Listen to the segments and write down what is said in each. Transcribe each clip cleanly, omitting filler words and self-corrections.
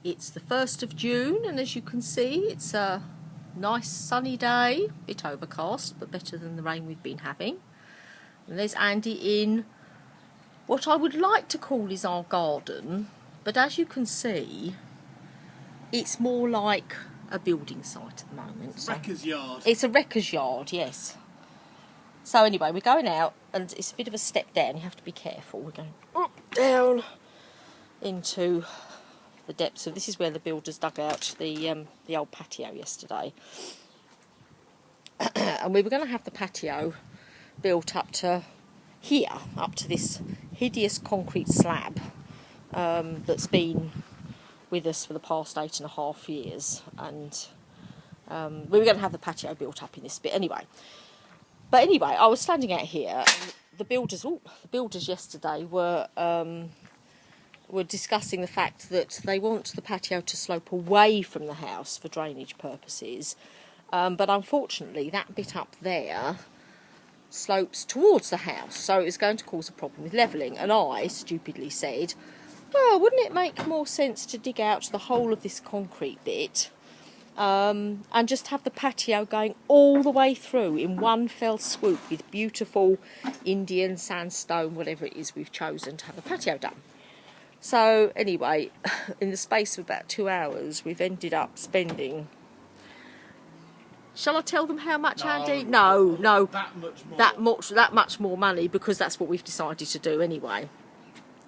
It's the 1st of June, and as you can see, it's a nice sunny day, bit overcast, but better than the rain we've been having. And there's Andy in what I would like to call is our garden, but as you can see, it's more like a building site at the moment. So wrecker's yard. It's a wrecker's yard, yes. So anyway, we're going out, and it's a bit of a step down. You have to be careful. We're going up, down into the depths of. This is where the builders dug out the old patio yesterday, and we were going to have the patio built up to here, up to this hideous concrete slab that's been with us for the past 8.5 years, and we were going to have the patio built up in this bit anyway. But anyway, I was standing out here, and the builders yesterday were discussing the fact that they want the patio to slope away from the house for drainage purposes, but unfortunately that bit up there slopes towards the house, so it's going to cause a problem with levelling. And I stupidly said, well, wouldn't it make more sense to dig out the whole of this concrete bit and just have the patio going all the way through in one fell swoop with beautiful Indian sandstone, whatever it is we've chosen to have the patio done. So anyway, in the space of about 2 hours, we've ended up spending... Shall I tell them how much, No, Andy? No. That much more. That much more money, because that's what we've decided to do anyway.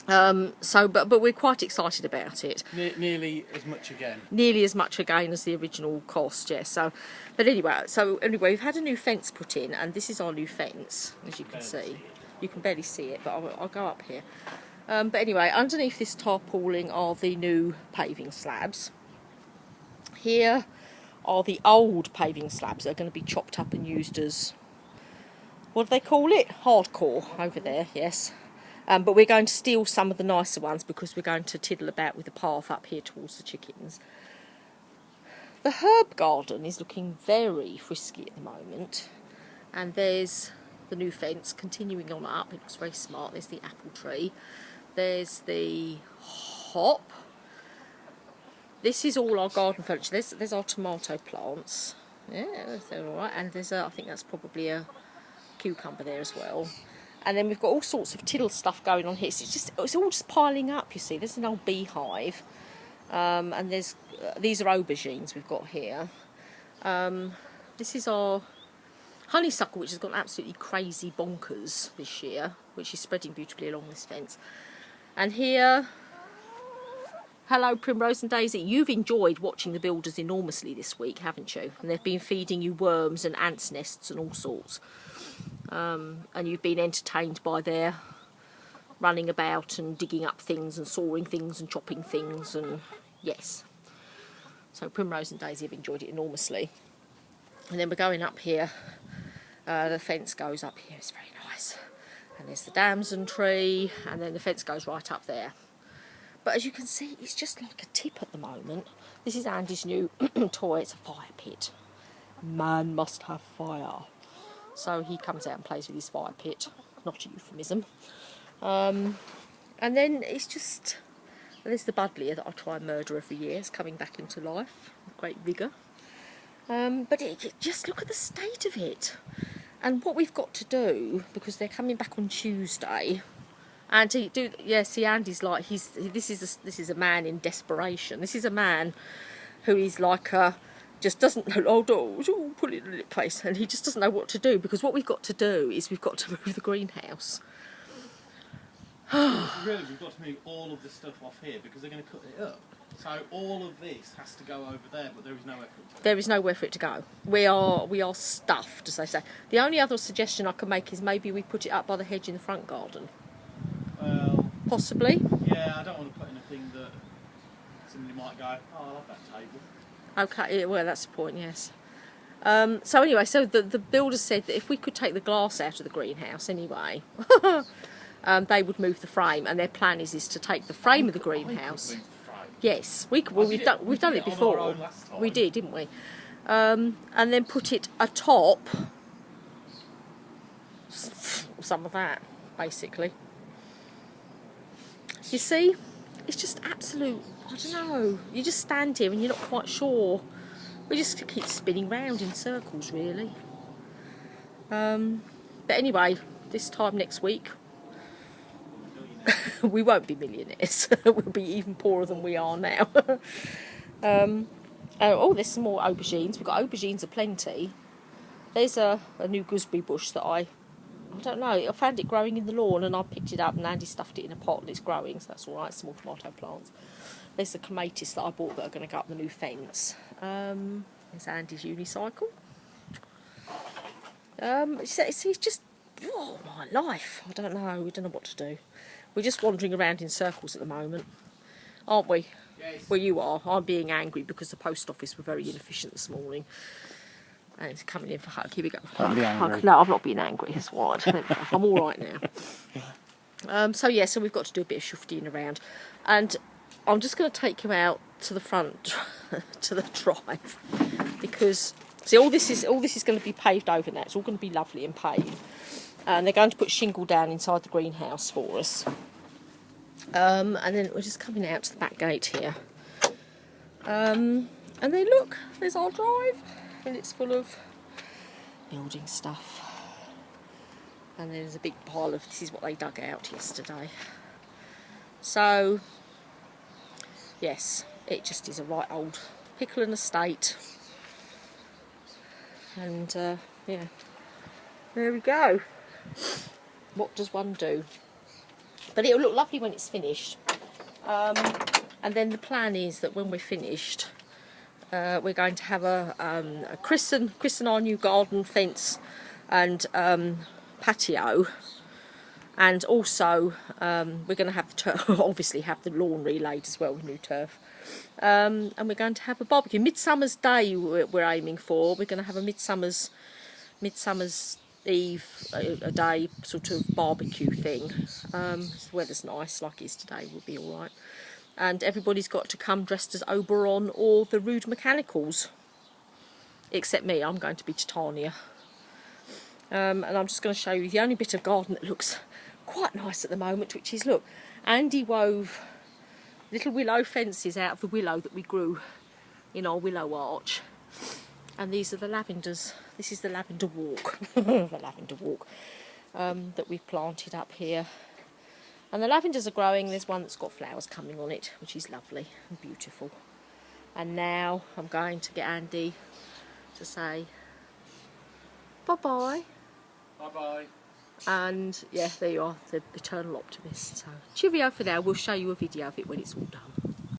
But we're quite excited about it. Nearly as much again. Nearly as much again as the original cost, yes. But anyway, we've had a new fence put in, and this is our new fence, as you can see. You can barely see it, but I'll go up here. But anyway, underneath this tarpauling are the new paving slabs. Here are the old paving slabs that are going to be chopped up and used as, what do they call it? Hardcore over there, yes. But we're going to steal some of the nicer ones because we're going to tiddle about with the path up here towards the chickens. The herb garden is looking very frisky at the moment. And there's the new fence continuing on up. It looks very smart. There's the apple tree. There's the hop. This is all our garden furniture. There's our tomato plants. Yeah, they're all right. And there's I think that's probably a cucumber there as well. And then we've got all sorts of tiddle stuff going on here. So it's all just piling up, you see. There's an old beehive. And these are aubergines we've got here. This is our honeysuckle, which has gone absolutely crazy bonkers this year, which is spreading beautifully along this fence. And here, hello Primrose and Daisy. You've enjoyed watching the builders enormously this week, haven't you? And they've been feeding you worms and ants' nests and all sorts. And you've been entertained by their running about and digging up things and sawing things and chopping things, and yes. So Primrose and Daisy have enjoyed it enormously. And then we're going up here. The fence goes up here. It's very nice. And there's the damson tree, and then the fence goes right up there. But as you can see, it's just like a tip at the moment. This is Andy's new toy. It's a fire pit. Man must have fire. So he comes out and plays with his fire pit. Not a euphemism. And then it's just... There's the buddleia that I try and murder every year. It's coming back into life with great vigour. But just look at the state of it. And what we've got to do, because they're coming back on Tuesday... Andy, see, Andy's like, this is a man in desperation. This is a man who is like just doesn't know, put it in its place, and he just doesn't know what to do, because what we've got to do is we've got to move the greenhouse. Really, we've got to move all of the stuff off here because they're going to cut it up. So all of this has to go over there, but there is nowhere for it to go. There is nowhere for it to go. We are stuffed, as they say. The only other suggestion I can make is maybe we put it up by the hedge in the front garden. Well, possibly. Yeah, I don't want to put anything that somebody might go, oh, I love that table. Okay, well, that's the point, yes. So anyway, so the builders said that if we could take the glass out of the greenhouse anyway, they would move the frame, and their plan is to take the frame of the greenhouse. Yes, we've done it before. We did, didn't we? And then put it atop some of that, basically. You see, it's just absolute I don't know. You just stand here and you're not quite sure. We just keep spinning round in circles, really. But anyway, this time next week, we won't be millionaires. We'll be even poorer than we are now. Oh, there's some more aubergines. We've got aubergines aplenty. There's a new gooseberry bush that I don't know. I found it growing in the lawn and I picked it up and Andy stuffed it in a pot and it's growing, so that's all right. Small tomato plants. There's the clematis that I bought that are going to go up the new fence. There's Andy's unicycle. It's just, oh my life. I don't know. We don't know what to do. We're just wandering around in circles at the moment, aren't we? Yes. Well, you are. I'm being angry because the post office were very inefficient this morning. And it's coming in for hug. Here we go. Don't be angry. No, I'm not being angry. It's all right. I'm all right now. So we've got to do a bit of shufting around. And I'm just going to take you out to the front, to the drive. Because, see, all this is going to be paved over now. It's all going to be lovely and paved. And they're going to put shingle down inside the greenhouse for us. And then we're just coming out to the back gate here. And then look, there's our drive. And it's full of building stuff. And there's a big pile of, this is what they dug out yesterday. So, yes, it just is a right old pickle and estate. And, yeah, there we go. What does one do? But it'll look lovely when it's finished. And then the plan is that when we're finished, we're going to have a christen our new garden fence and patio, and also we're going to have the turf, obviously have the lawn relaid as well with new turf, and we're going to have a barbecue. Midsummer's Day we're aiming for. We're going to have a Midsummer's Eve, a day sort of barbecue thing. The weather's nice, like it is today, will be all right. And everybody's got to come dressed as Oberon or the Rude Mechanicals. Except me, I'm going to be Titania. And I'm just going to show you the only bit of garden that looks quite nice at the moment, which is, look, Andy wove little willow fences out of the willow that we grew in our willow arch. And these are the lavenders. This is the lavender walk. The lavender walk that we've planted up here. And the lavenders are growing. There's one that's got flowers coming on it, which is lovely and beautiful. And now I'm going to get Andy to say bye-bye. Bye-bye. And, yeah, there you are, the eternal optimist. So, cheerio for now. We'll show you a video of it when it's all done.